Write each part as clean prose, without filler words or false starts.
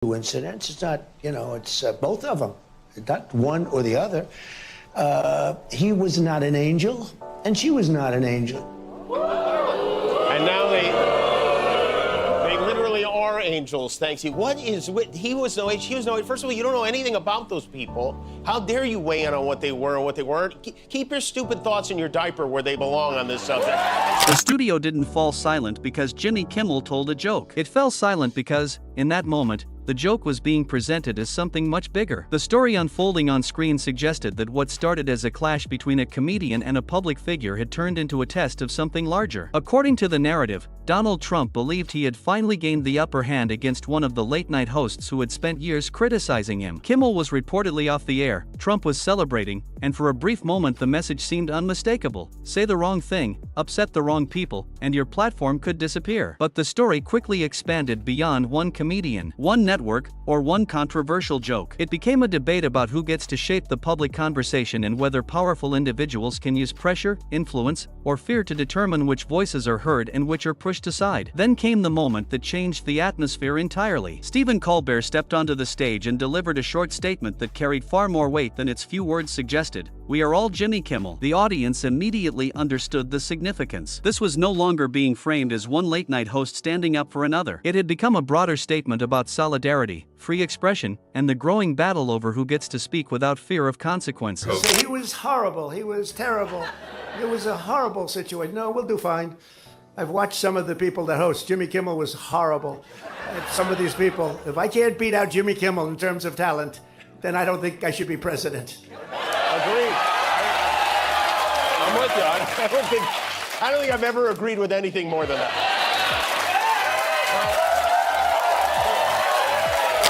Coincidence. It's not, it's both of them, not one or the other. He was not an angel, and she was not an angel. And now they literally are angels, thanks you. He was no age, she was no age. First of all, you don't know anything about those people. How dare you weigh in on what they were and what they weren't? Keep your stupid thoughts in your diaper where they belong on this subject. The studio didn't fall silent because Jimmy Kimmel told a joke. It fell silent because, in that moment, the joke was being presented as something much bigger. The story unfolding on screen suggested that what started as a clash between a comedian and a public figure had turned into a test of something larger. According to the narrative, Donald Trump believed he had finally gained the upper hand against one of the late-night hosts who had spent years criticizing him. Kimmel was reportedly off the air, Trump was celebrating, and for a brief moment the message seemed unmistakable. Say the wrong thing, upset the wrong people, and your platform could disappear. But the story quickly expanded beyond one comedian, one network, or one controversial joke. It became a debate about who gets to shape the public conversation and whether powerful individuals can use pressure, influence, or fear to determine which voices are heard and which are pushed aside. Then came the moment that changed the atmosphere entirely. Stephen Colbert stepped onto the stage and delivered a short statement that carried far more weight than its few words suggested. "We are all Jimmy Kimmel." The audience immediately understood the significance. This was no longer being framed as one late-night host standing up for another. It had become a broader statement about solidarity, free expression, and the growing battle over who gets to speak without fear of consequences. So he was horrible. He was terrible. It was a horrible situation. No, we'll do fine. I've watched some of the people that host. Jimmy Kimmel was horrible. Some of these people, if I can't beat out Jimmy Kimmel in terms of talent, then I don't think I should be president. Agreed. I'm with you. I don't think I've ever agreed with anything more than that.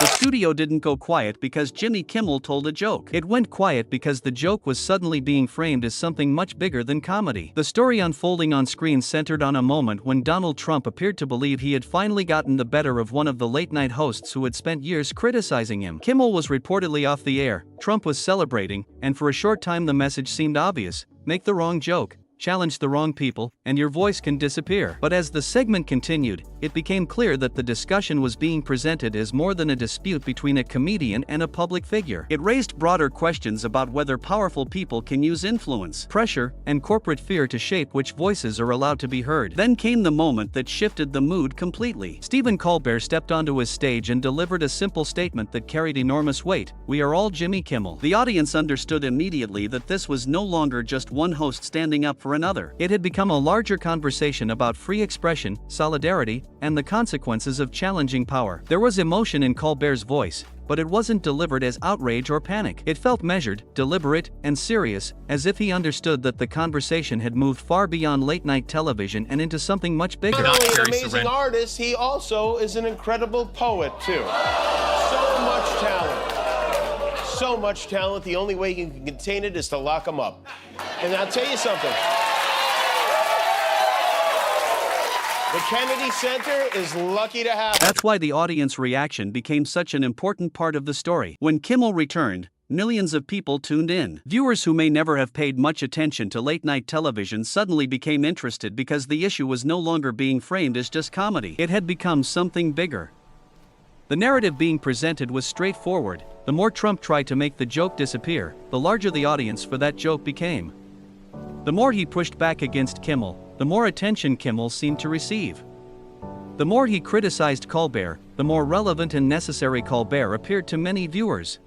The studio didn't go quiet because Jimmy Kimmel told a joke. It went quiet because the joke was suddenly being framed as something much bigger than comedy. The story unfolding on screen centered on a moment when Donald Trump appeared to believe he had finally gotten the better of one of the late-night hosts who had spent years criticizing him. Kimmel was reportedly off the air, Trump was celebrating, and for a short time the message seemed obvious: make the wrong joke, challenge the wrong people, and your voice can disappear. But as the segment continued, it became clear that the discussion was being presented as more than a dispute between a comedian and a public figure. It raised broader questions about whether powerful people can use influence, pressure, and corporate fear to shape which voices are allowed to be heard. Then came the moment that shifted the mood completely. Stephen Colbert stepped onto his stage and delivered a simple statement that carried enormous weight: "We are all Jimmy Kimmel." The audience understood immediately that this was no longer just one host standing up for another. It had become a larger conversation about free expression, solidarity, and the consequences of challenging power. There was emotion in Colbert's voice, but it wasn't delivered as outrage or panic. It felt measured, deliberate, and serious, as if he understood that the conversation had moved far beyond late-night television and into something much bigger. Not only an amazing artist, he also is an incredible poet, too. So much talent. So much talent, the only way you can contain it is to lock him up. And I'll tell you something. The Kennedy Center is lucky to have him. That's why the audience reaction became such an important part of the story. When Kimmel returned, millions of people tuned in. Viewers who may never have paid much attention to late-night television suddenly became interested because the issue was no longer being framed as just comedy. It had become something bigger. The narrative being presented was straightforward. The more Trump tried to make the joke disappear, the larger the audience for that joke became. The more he pushed back against Kimmel, the more attention Kimmel seemed to receive. The more he criticized Colbert, the more relevant and necessary Colbert appeared to many viewers.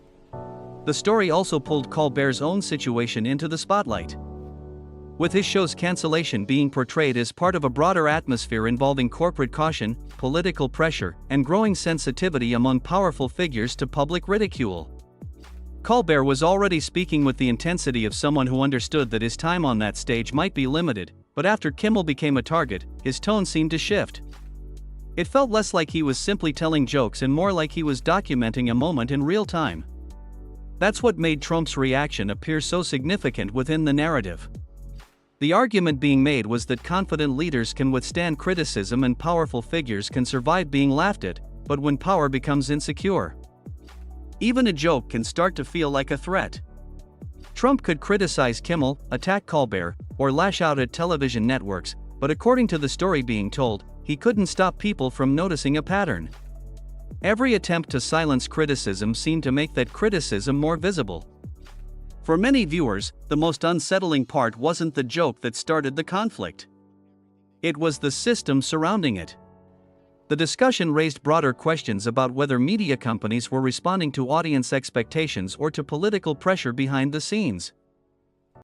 The story also pulled Colbert's own situation into the spotlight, with his show's cancellation being portrayed as part of a broader atmosphere involving corporate caution, political pressure, and growing sensitivity among powerful figures to public ridicule. Colbert was already speaking with the intensity of someone who understood that his time on that stage might be limited, but after Kimmel became a target, his tone seemed to shift. It felt less like he was simply telling jokes and more like he was documenting a moment in real time. That's what made Trump's reaction appear so significant within the narrative. The argument being made was that confident leaders can withstand criticism and powerful figures can survive being laughed at, but when power becomes insecure, even a joke can start to feel like a threat. Trump could criticize Kimmel, attack Colbert, or lash out at television networks, but according to the story being told, he couldn't stop people from noticing a pattern. Every attempt to silence criticism seemed to make that criticism more visible. For many viewers, the most unsettling part wasn't the joke that started the conflict. It was the system surrounding it. The discussion raised broader questions about whether media companies were responding to audience expectations or to political pressure behind the scenes.